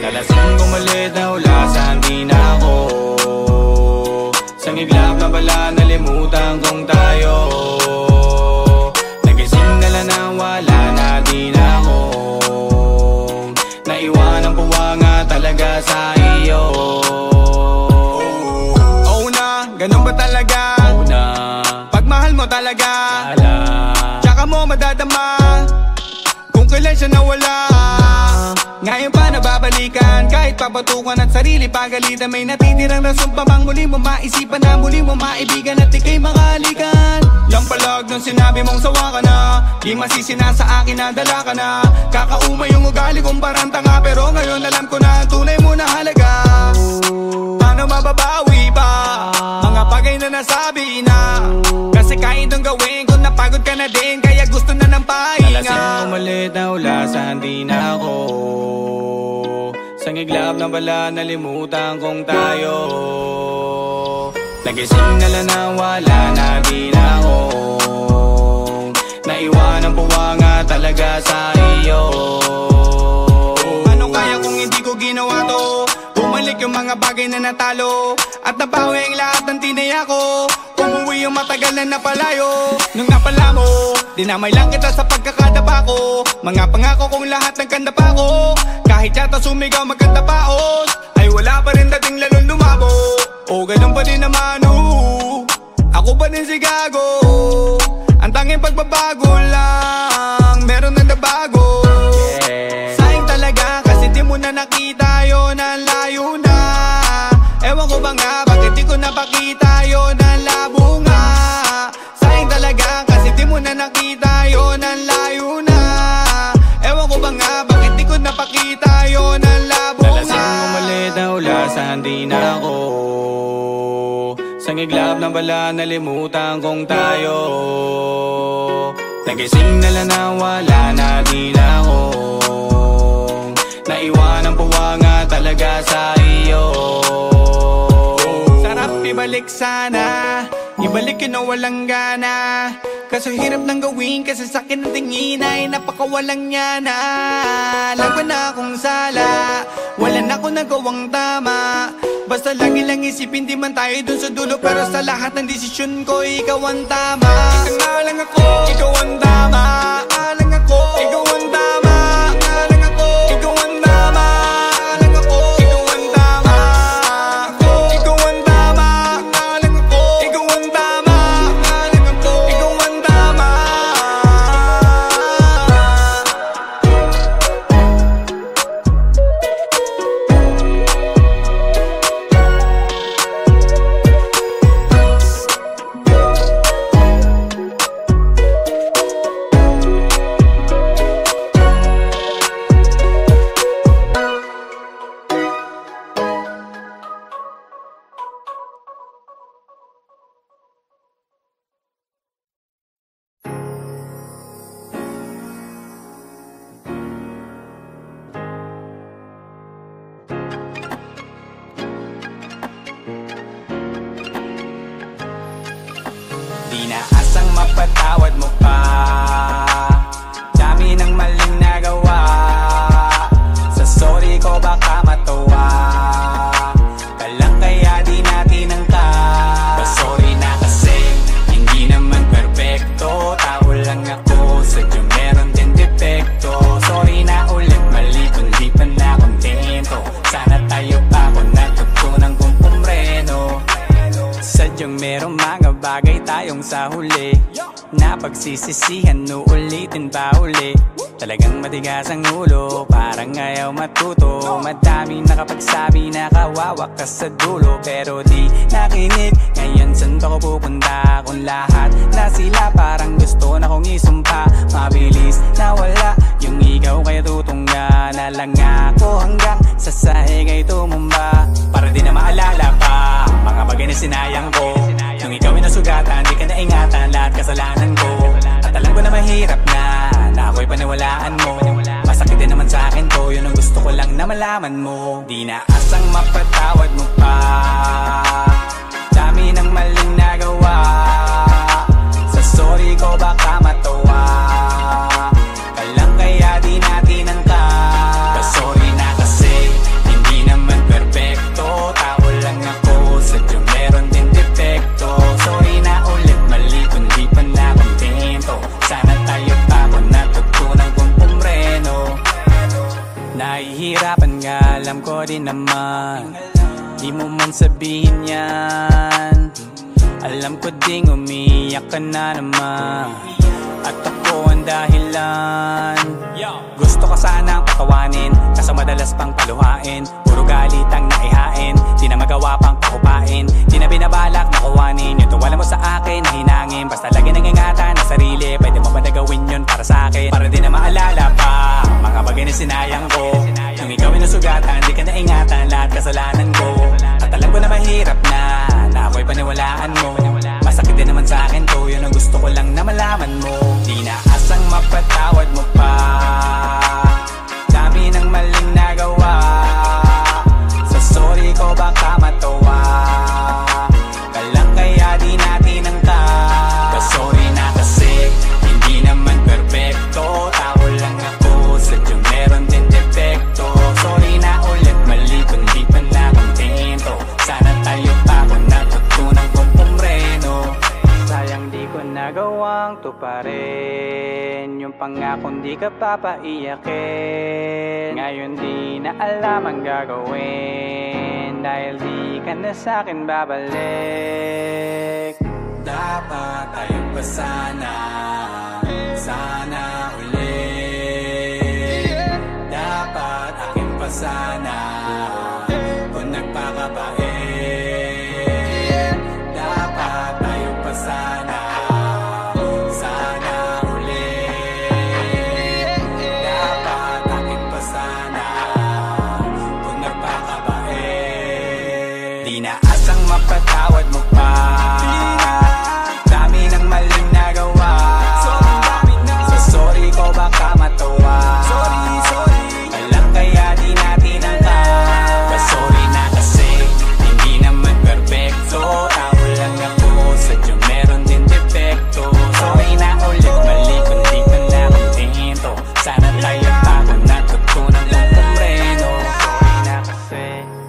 Nalasing kumalit na ulasan, di na ako. Sang iglap na bala, nalimutan kong tayo. Nagising na lang na wala na, di na ako. Naiwan ang puwanga talaga sa iyo. Oh na, ganun ba talaga? Oh na, pagmahal mo talaga, tsaka mo madadama kung kailan siya nawala. Ngayon pa nababalikan, kahit papatukan at sarili pagalitan. May natitirang rason pa bang muli mo maisipan na muli mo maibigan at ika'y makalikan? Yang palag nung sinabi mong sawa ka na, di masisina sa akin na dala ka na. Kakauma yung ugali kong parang tanga, pero ngayon alam ko na ang tunay mo na halaga. Paano mababawi pa mga bagay na nasabi na? Kasi kahit nung gawin ko napagod ka na din, kaya gusto na ng pahinga. Nalasing umalit na ulasan, di na ako. Sang iglap na bala, nalimutan kong tayo. Nagising na lang na wala na, di na ako. Naiwan ang puwanga talaga sa iyo. Ano kaya kung hindi ko ginawa to? Bumalik yung mga bagay na natalo at nabawi ang lahat ng tinaya ko. Umuwi yung matagal na napalayo. Nung napala mo, dinamay lang kita sa pagkakadapa ko. Mga pangako kong lahat ng kandapa ko. Kahit yata sumigaw magkanta paos, ay wala pa rin dating lalong lumabo. O ganun pa din naman, ako pa din si Gago. Ang tanging pagbabago lang, meron na nabago. Sayang talaga kasi di mo na nakita yun, ang layo na. Ewan ko ba nga, bakit di ko napakita yun, ang labo nga. Sayang talaga kasi di mo na nakita yun, ang layo na. Ewan ko ba nga, bakit di ko napakita yun, ang labo nga. Nalasing umalit na ulasan, di na ako. Sang iglap na bala, nalimutan kong tayo. Nagising na lang na wala na, di na ako. Naiwan ang puwanga talaga sa iyo. Sarap ibalik sana, ibalik yun na walang gana. Kaso hirap nang gawin kasi sa'kin ang tingin ay napakawalang yana. Laban na akong sala, wala na akong nagawang tama. Basta lagi lang isipin di man tayo dun sa dulo, pero sa lahat ng desisyon ko ikaw ang tama. Ikaw lang ako, ikaw ang tama. Alang ako, ikaw ang tama. Alang ako, ikaw ang tama. Alang ako, ikaw ang tama. Ikaw ang tama. Alang ako, ikaw ang tama. Alang ako, ikaw ang tama. Di na asang mapatawad mo pa, dami ng maling nagawa. Sa sorry ko baka matuwa ka lang, kaya di natin angka. Sorry na kasi hindi naman perfecto, tao lang ako, sadyang meron din depekto. Sorry na ulit, mali kung di pa na kontento. Sana tayo pa kung natutunan kong pumreno. Sadyang merong mga bagay tayong sa huli na pagsisisihan, uulitin pa uli. Talagang matigas ang ulo, parang ayaw matuto. Madaming nakapagsabi na kawawa ka sa dulo, pero di nakinig. Ngayon saan ba ko pupunta kung lahat na sila parang gusto na kong isumpa? Mabilis na wala yung ikaw, kaya tutungga na lang ako hanggang sa sahig ay tumumba. Para di na maalala pa mga bagay na sinayang ko. Nung ikaw ay nasugatan, di ka naingatan lahat kasalanan ko. At alam ko na mahirap na ako'y paniwalaan mo. Masakit din naman sa akin to, yun ang gusto ko lang na malaman mo. Di na asang mapatawad mo pa, dami ng maling nagawa. Sa sorry ko baka matuwa ka lang, kaya di natin angka. Sorry na kasi din naman, di mo man sabihin yan. Alam ko ding umiyak ka na naman, at ako ang dahilan. Gusto ka sanang patawanin, kaso madalas pang paluhain. Puro galit ang naihain, di na magawa pang pakupain. Di na binabalak na kuwanin yung tuwala mo sa akin na hinangin. Basta lagi nang ingatan na sarili, pwede mo ba na gawin yun para sa akin? Para di na maalala pa mga bagay na sinayang ko. Nung ikaw ay nasugatan, di ka na ingatan lahat kasalanan ko. At alam ko na mahirap na ako'y paniwalaan mo. Masakit din naman sa akin to, yun ang gusto ko lang na malaman mo. Di na asang mapatawad mo pa, dami ng maling nagawa. Sa sorry ko baka matawa ka lang, kaya di natin ang ta. Sorry na kasi hindi naman perfecto, tao lang ako, sadyang meron din defecto. Sorry na ulit, mali kundi pa na kontento. Sana tayo pa kung natutunan kong pumreno. Sayang di ko nagawang tuparin yung pangakong di ka papaiyakin. Ngayon di na alam ang gagawin, dahil di ka na sa'kin babalik. Dapat tayo pa sana, sana ulit. Dapat akin pa sana kung nagpakabait. Dapat tayo pa sana, sana ulit. Dapat akin pa sana kung nagpakabait. Di na asang mapatawad mo pa, dami ng maling nagawa. Sa sorry ko baka matawa ka lang, kaya di natin ang ta. Sorry na kasi hindi naman perfecto, tao lang ako, sadyang meron din defecto. Sorry na ulit, mali kundi pa na kontento. Sana tayo pa kung natutunan kong pumreno. Sorry na kasi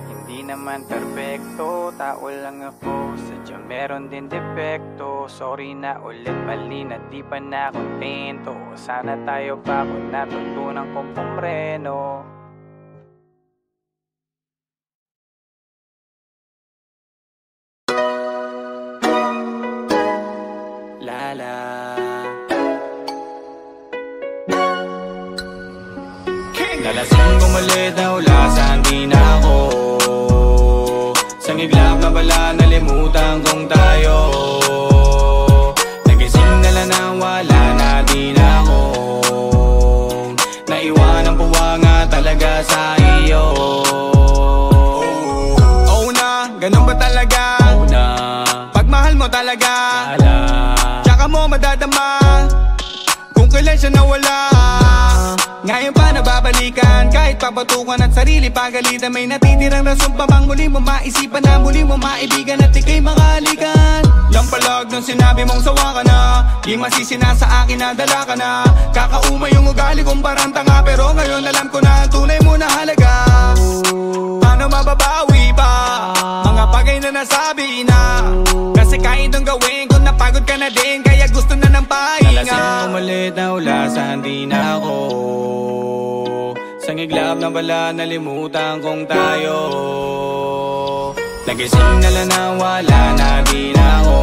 hindi naman perfecto, tao lang ako, sadyang meron din defecto. Sorry na ulit, mali na di pa na kontento. Sana tayo pa kung natutunan kong pumreno. Lala, nalasing kumalit na ulasan, di na ako. Sang iglap na bala, nalimutan kong tayo. Nagising na lang nang wala na, di na ako. Naiwan ang puwanga talaga sa iyo. Oh na, ganun ba talaga? Oh na, pagmahal mo talaga, tsaka mo madadama kung kailan siya nawala. Ngayon pa nababalikan, kahit papatukan at sarili pagalitan. May natitirang rason pa bang muli mo maisipan na muli mo maibigan at ika'y makalikan? Lampalag nung sinabi mong sawa ka na, di masisina sa akin na dala ka na. Kakauma yung ugali kong parang tanga, pero ngayon alam ko na ang tunay mo na halaga. Paano mababawi pa mga bagay na nasabi na? Kasi kahit nung gawin ko napagod ka na din, kaya gusto na ng pahinga. Nalasing umalit na ulasan, di na ako. Sang iglap na bala, nalimutan kong tayo. Nagising na lang nang wala na, di na ako.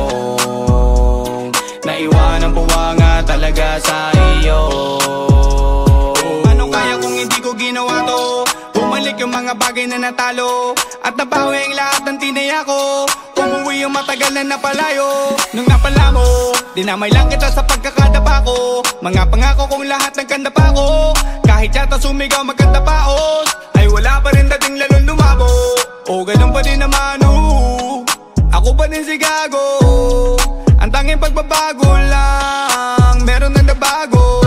Naiwan ang puwanga talaga sa iyo. Ano kaya kung hindi ko ginawa to? Bumalik yung mga bagay na natalo, at nabawi ang lahat ng tinaya ko. Umuwi yung matagal na napalayo. Nung napala mo, dinamay lang kita sa pagkakadapa ko. Mga pangako kong lahat ng kandapa ko. Kahit yata sumigaw magkanta paos, ay wala pa rin dating lalong lumabo. O ganun pa din naman, ako pa din si gago. Ang tanging pagbabago lang, meron na nabago.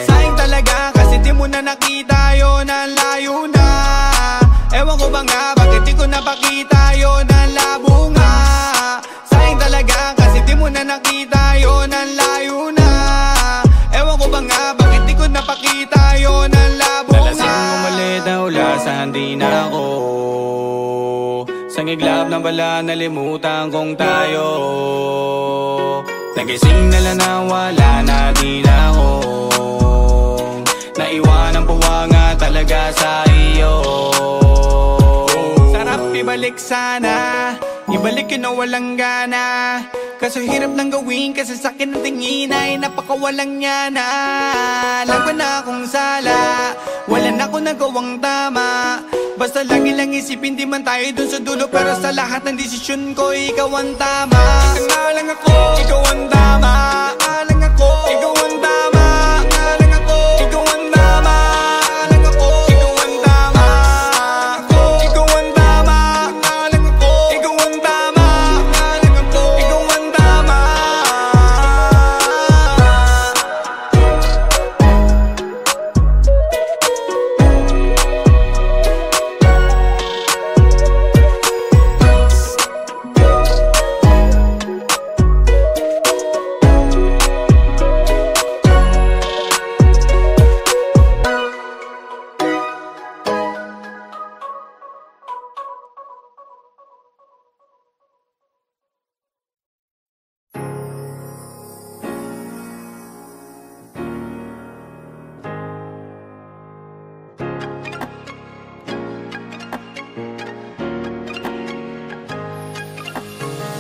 Sayang talaga kasi di mo na nakita yun, ang layo na. Ewan ko ba nga, bakit di ko napakita yun, ang labo nga. Sayang talaga kasi di mo na nakita yun, ang layo na. Ewan ko ba nga, bakit di ko napakita yun, ang labo nga. Nalasing umalit na ulasan, di na ako. Sang iglap na bala, nalimutan kong tayo. Nagising na lang nang wala na, di na ako. Naiwan ang puwanga talaga sa iyo. ibalik sana, ibalik yun na walang gana. Kaso hirap nang gawin kasi sa'kin ang tingin ay napakawalang yana. Alam ko na akong sala, wala na ako nagawang tama. Basta lagi lang isipin di man tayo dun sa dulo, pero sa lahat ng desisyon ko ikaw ang tama. Alang ako, ikaw ang tama. Alang ako, ikaw ang tama. Alang ako, ikaw ang tama. Alang ako, ikaw ang tama. Ikaw ang tama. Alang ako, ikaw ang tama. Alang ako, ikaw ang tama.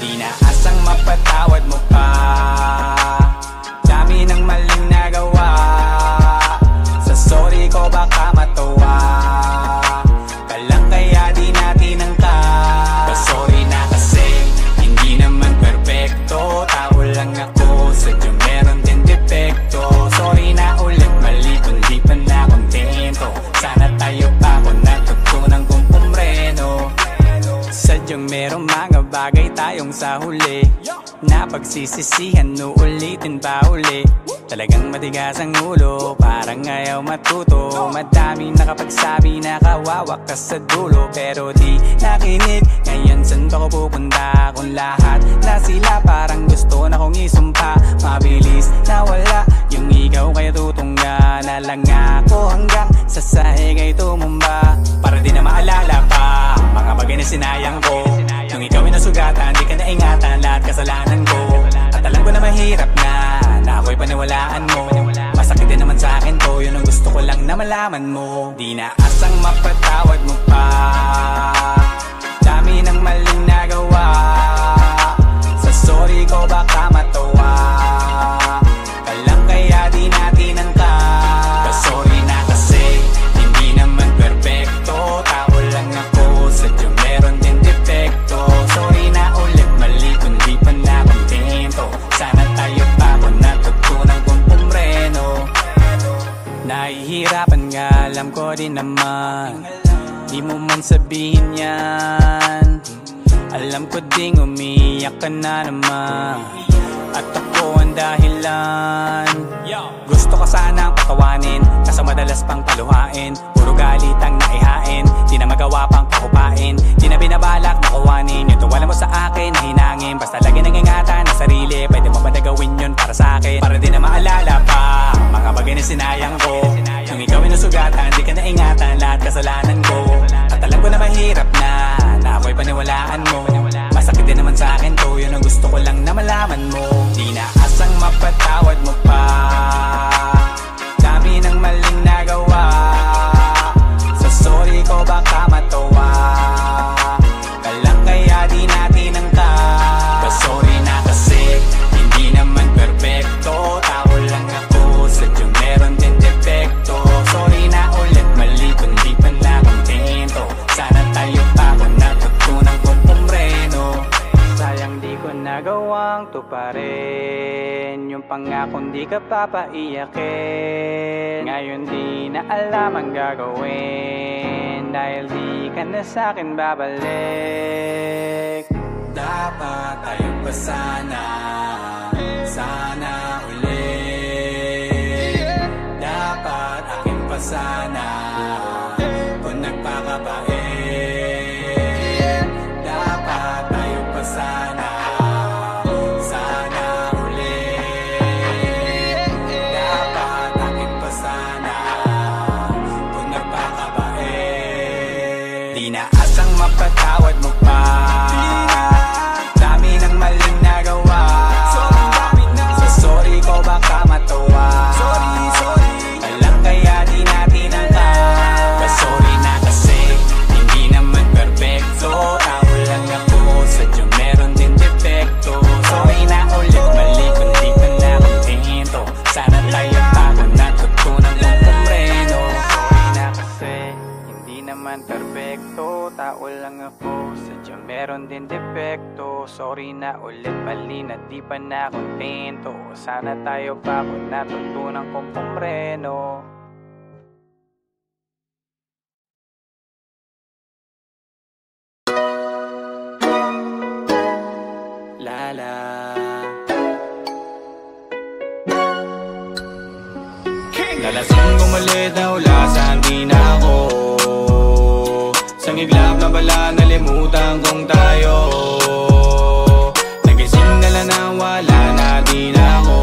Di na asang mapatawad mo pa, dami ng maling nagawa. Sa sorry ko baka matuwa ka lang kaya di natin angka. Sorry na kasi hindi naman perfecto, tao lang ako, sadyang meron din depekto. Sorry na ulit, mali kundi pa na kontento. Sana tayo pa kung natutunan kong pumreno. Sadyang merong mga bagay tayong sa huli na pagsisisihan, uulitin pa uli. Talagang matigas ang ulo, parang ayaw matuto. Madaming nakapagsabi na kawawa ka sa dulo, pero di nakinig. Ngayon saan ba ko pupunta kung lahat na sila parang gusto na kong isumpa? Mabilis na wala yung ikaw kaya tutungga na lang ako hanggang sa sahig ay tumumba. Para di na maalala pa mga bagay na sinayang ko. Nung ikaw ay nasugatan, di ka naingatan lahat kasalanan ko. At alam ko na mahirap na ako'y paniwalaan mo. Masakit din naman sa akin to, yun ang gusto ko lang na malaman mo. Di na asang mapatawad mo pa, dami ng maling nagawa. Sa sorry ko baka matuwa ka lang kaya di natin angka. Sorry na kasi hindi naman perfecto, tao lang ako, sadyang meron din depekto. Sorry na ulit, mali kundi pa na kontento. Sana tayo pa kung natutunan kong pumreno. Nahihirapan nga, alam ko din naman, di mo man sabihin yan. Alam ko ding umiyak ka na naman, at ako ang dahilan. Gusto ko sanang patawanin, kaso madalas pang paluhain. Puro galit ang naihain, di na magawa pang kakupain. Di na binabalak na kuwanin yung tuwala mo sa akin na hinangin. Basta lagi nang ingatan ang sarili, pwede mo ba na gawin yun para sa akin? Para di na maalala pa mga bagay na sinayang ko. Nung ikaw ay nasugatan, di ka naingatan lahat kasalanan ko. At alam ko na mahirap na ako'y paniwalaan mo. Masakit din naman sa akin to, yun ang gusto ko lang na malaman mo. Di na asang mapatawad mo pa, dami ng maling nagawa. Sa sorry ko baka matuwa ka lang kaya di natin angka. Sorry na kasi hindi naman perfecto, tao lang ako, sadyang meron din depekto. Sorry na ulit, mali kundi pa na kontento. Sana tayo pa kung natutunan kong pumreno. Sayang di ko nagawang tuparin yung pangakong di ka papaiyakin. Ngayon di na alam ang gagawin, dahil di ka na sa'kin babalik. Dapat tayo pa sana, sana ulit. Dapat akin pa sana kung nagpakabait. Dapat tayo pa sana, sana ulit. Dapat akin pa sana kung nagpakabait. Di na asang mapatawad mo pa, dami ng maling nagawa. sorry na ulit, mali na di pa na kontento. Sana tayo pa kung natutunan kong pumreno. Lala Lalasing umalit na ulasan, di na ako sangiglap na bala, nalimutan kong tayo. Nagising na lang na wala na, di na ako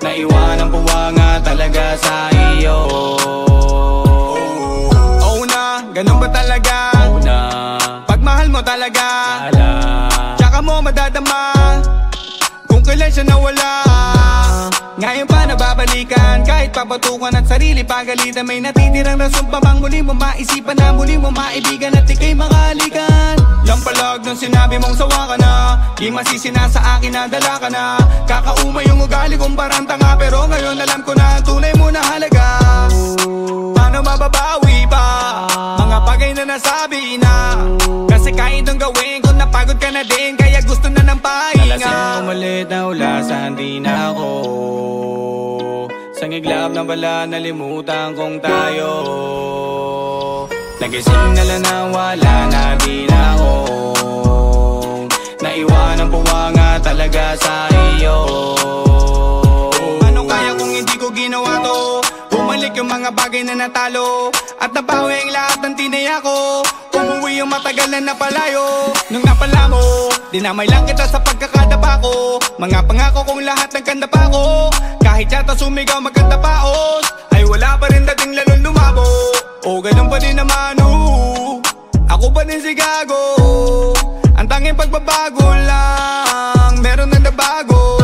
naiwanang puwanga talaga sa iyo. Oh na, ganun ba talaga? Oh na, pagmahal mo talaga, ala, tsaka mo madadama kung kailan siya nawala. Ngayon pa nababalikan, kahit papatukan at sarili pagalitan. May natitirang rason pa bang muli mo maisipan na muli mo maibigan at ika'y makalikan? Lampalag nung sinabi mong sawa ka na, di masisina sa akin na dala ka na. Kakauma yung ugali kong parang tanga, pero ngayon alam ko na ang tunay mo na halaga. Paano mababawi pa mga bagay na nasabi na? Kasi kahit nung gawin ko napagod ka na din, kaya gusto na ng pahinga. Nalasing umalit na ulasan, di na ako sangiglap na bala, nalimutan kong tayo. Nagising na lang na wala na, di na ako naiwanang puwanga talaga sa iyo. Ano kaya kung hindi ko ginawa to? Bumalik yung mga bagay na natalo at nabawi ang lahat ng tinaya ko. Umuwi yung matagal na napalayo. Nung napala mo, dinamay lang kita sa pagkakadapa ko. Mga pangako kong lahat ng kanda pa ko. Kahit yata sumigaw magkanta paos, ay wala pa rin dating lalong lumabo. O ganun pa din naman, ako pa din si gago. Ang tanging pagbabago lang, meron na nabago.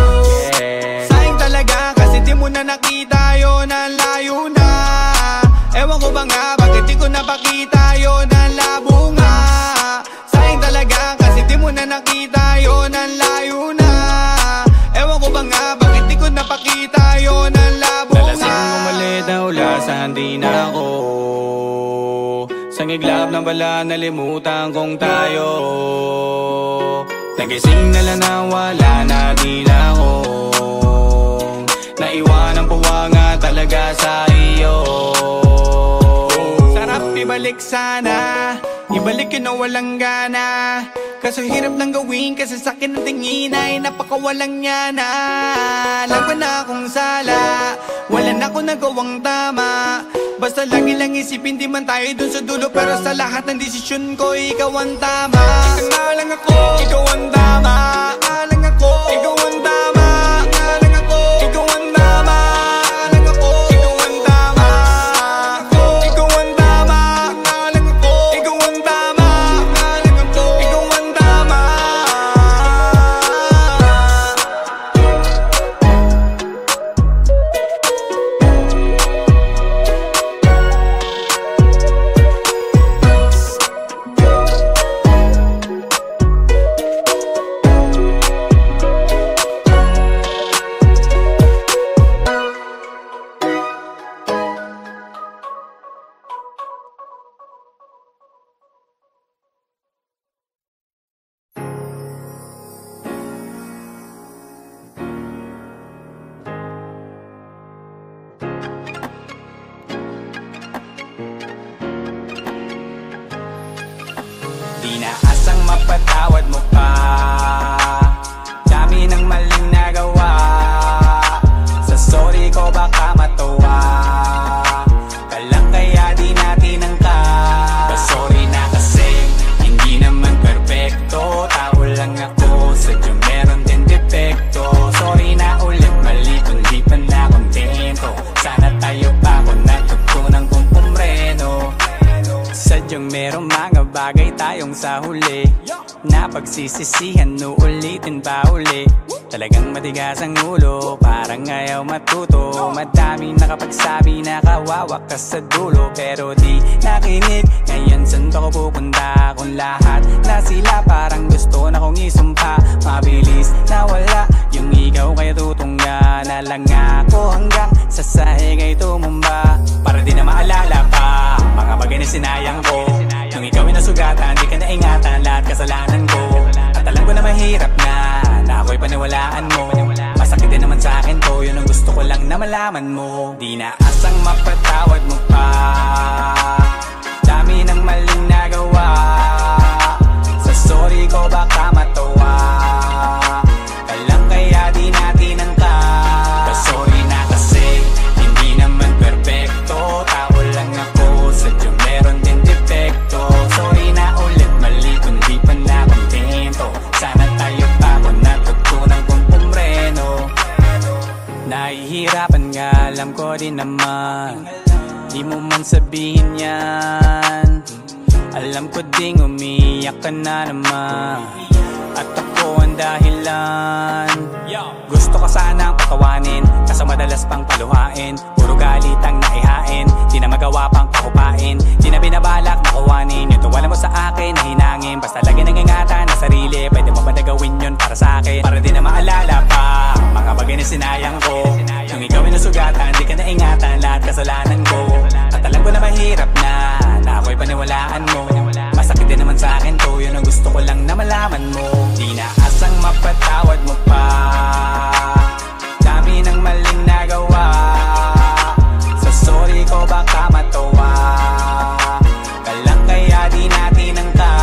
Sayang talaga kasi di mo na nakita yun, ang layo na. Ewan ko ba nga, bakit di ko napakita yun, ang labo nga. Sayang talaga kasi di mo na nakita yun, ang layo na. Ewan ko ba nga, bakit di ko napakita yun, ang labo nga. Nalasing umalit na ulasan, di na ako sangiglap na bala, nalimutan kong tayo. Nagising na lang na wala na, di na ako naiwanang puwanga talaga sa iyo. Sarap ibalik sana, ibalik yun na walang gana. Kaso hirap nang gawin kasi sa'kin ang tingin ay napakawalang niya na. Lagwan na akong sala, wala na akong nagawang tama. Basta lagi lang isipin di man tayo dun sa dulo, pero sa lahat ng desisyon ko ikaw ang tama. Ikaw nga lang ako, ikaw ang tama. Nga lang ako, ikaw ang tama. Nga lang ako, ikaw ang tama. Nga lang ako, ikaw ang tama. Ikaw ang tama. Nga lang ako, ikaw ang tama. Nga lang ako, ikaw ang tama. Di na asang mapatawad mo pa, dami ng maling nagawa. Sa sorry ko baka matuwa ka lang, kaya di natin angka. Sorry na kasi hindi naman perfecto, tao lang ako, sadyang meron din depekto. Sorry na ulit, mali kung di pa na kontento. Sana tayo pa kung natutunan kong pumreno. Sadyang merong mga bagay tayong sa huli na pagsisisihan, uulitin pa uli. Talagang matigas ang ulo, parang ayaw matuto. Madaming nakapagsabi na kawawa ka sa dulo, pero di nakinig. Ngayon saan ba ko pupunta kung lahat na sila parang gusto na kong isumpa? Mabilis na wala yung ikaw, kaya tutungga na lang ako hanggang sa sahig ay tumumba. Para di na maalala pa mga bagay na sinayang ko. Nung ikaw ay nasugatan, di ka naingatan, lahat kasalanan ko. mahirap na ako'y paniwalaan mo. Masakit din naman sa akin to, yun ang gusto ko lang na malaman mo. Di na asang mapatawad mo pa, dami ng maling nagawa. Sa sorry ko baka matawa ka lang, kaya di natin angka. Sorry na kasi hindi naman perfecto, tao lang ako, sadyang meron din depekto. Sorry na ulit, mali kung di pa na kontento. Sana tayo bago natutunan kong pumreno. Nahihirapan nga, alam ko din naman, di mo man sabihin yan. Alam ko ding umiyak ka na naman, at ako ang dahilan. Gusto ko sanang patawanin, kaso madalas pang paluhain. Puro galit ang naihain, di na magawa pang pakupain. Di na binabalak na kuwanin yung tuwala mo sa akin na hinangin. Basta lagi nangingatan na sarili, pwede mo ba na gawin yun para sa akin? Para di na maalala pa mga bagay na sinayang ko. Yung ikaw ay nasugatan, di ka naingatan lahat kasalanan ko. At alam ko na mahirap na ako'y paniwalaan mo. Masakit din naman sa akin to, yun ang gusto ko lang na malaman mo. Di na asang mapatawad mo pa, dami ng maling nagawa. Sa sorry ko baka matawa ka lang, kaya di natin angka.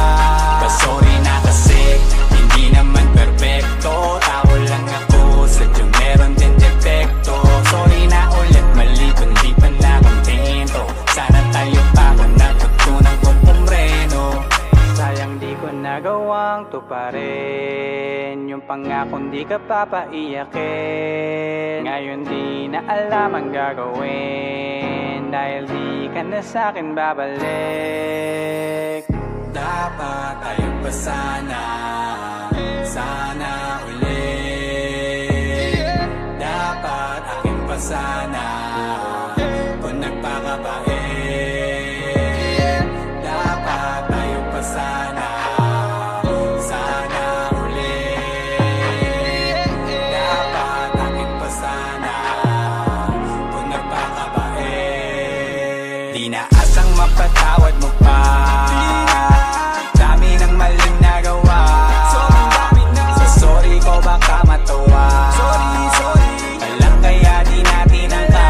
Sorry na kasi hindi naman perfecto, tao lang ako, sadyang meron din depekto. Sorry na ulit, mali kung di pa na kontento. Sana tayo bago natutunan kong pumreno. Sayang di ko nagawang tuparin yung pangakong di ka papaiyakin. Ngayon di na alam ang gagawin, dahil di ka na sa'kin babalik. Dapat tayo pa sana ulit. Dapat akin pa sana kung nagpakabait. Dapat tayo pa sana ulit. Dapat akin pa sana kung nagpakabait. Di na asang mapatawad mo pa, dami ng maling nagawa. Sa sorry ko baka matawa ka lang, kaya di natin angka.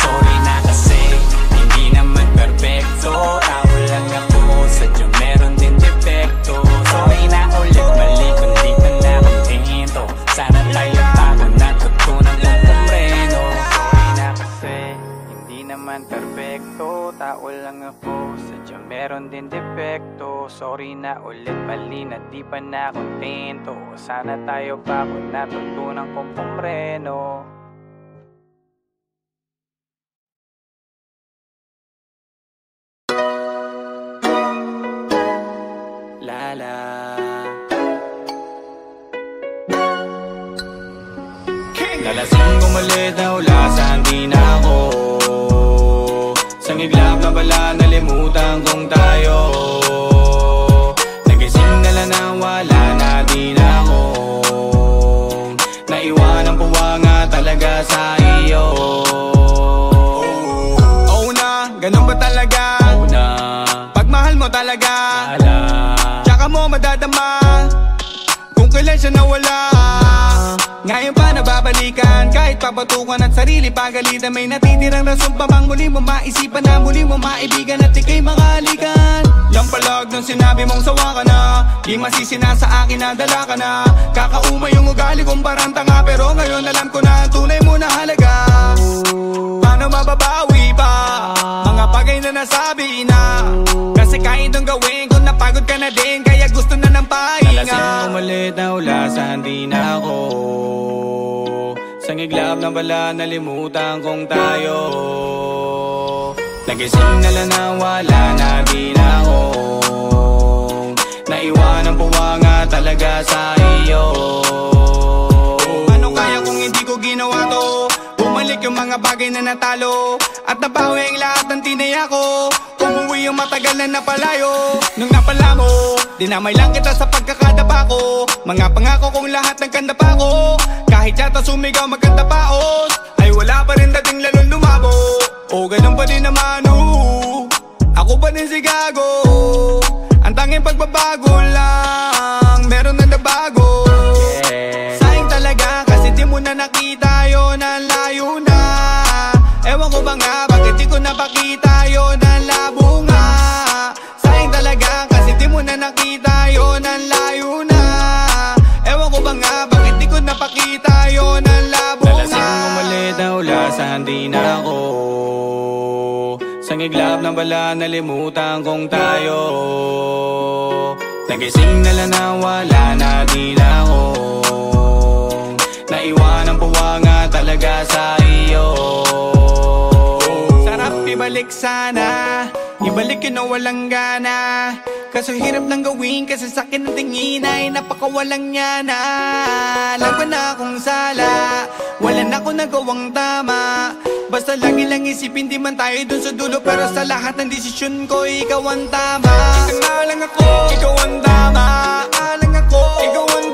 Sorry na kasi hindi naman perfecto, tao lang ako, sadyang meron din depekto. Sorry na ulit, mali kung di pa na kontento. Sana tayo bago natutunan kong pumreno. Sorry na kasi hindi naman perfecto, tao lang ako, sadyang meron din depekto. Sorry na ulit, mali na di pa na kontento. Sana tayo bago natutunan kong pumreno. Lala, nalasing kumalit na ulasan, di na ako. Sang iglap na bala, nalimutan kong tayo. Nagising na lang na wala na, di na ako. Naiwanan puwa nga talaga sa iyo. Oh na, ganun ba talaga? Oh na, pagmahal mo talaga, tsaka mo madadama kung kailan siya nawala. Ngayon pa nababalikan, kahit papatukan at sarili pagalitan. May natitirang rason pa bang muli mo maisipan na muli mo maibigan at ika'y makalikan? Lampalag nung sinabi mong sawa ka na, di masisina sa akin na dala ka na. Kakauma yung ugali kong parang tanga, pero ngayon alam ko na ang tunay mo na halaga. Paano mababawi pa mga bagay na nasabi na? Kasi kahit nung gawin kung napagod ka na din, kaya gusto na ng pahinga. Nalasing umalit na ulasan, di na ako. Sang iglap na bala, nalimutan kong tayo. Nagising na lang na wala na, di na ako. Naiwanan puwa nga talaga sa iyo. Ano kaya kung hindi ko ginawa to? Bumalik yung mga bagay na natalo, at nabawi ang lahat ng tinaya ko. Umuwi yung matagal na napalayo. Nung napala mo, dinamay lang kita sa pagkakadapa ko. Mga pangako kong lahat ng kanda pa ko. Kahit yata sumigaw magkanta paos, ay wala pa rin dating lalong lumabo. O ganun pa din naman, ako pa din si gago. Ang tanging pagbabago lang, meron na nabago. Sayang talaga kasi di mo na nakita yun, ang layo na. Ewan ko ba nga, bakit di ko napakita yun, ang labo nga. Sayang talaga kasi di mo na nakita yun, ang layo na. Ewan ko ba nga, bakit di ko napakita yun, ang labo nga. Nalasing umalit na ulasan, di na ako. Sa ngiglap ng bala, nalimutan kong tayo. Nagising na lang na wala na, di na ako. Naiwanan puwa nga talaga sa iyo. Sarap ibalik sana, ibalik yun na walang gana. Kaso hirap lang gawin kasi sa'kin ang tingin ay napakawalang niya na. Alam ko na akong sala, wala na ako nagawang tama. Basta lagi lang isipin di man tayo dun sa dulo, pero sa lahat ng desisyon ko ikaw ang tama. Ikaw nga lang ako, ikaw ang tama. Ikaw lang ako, ikaw ang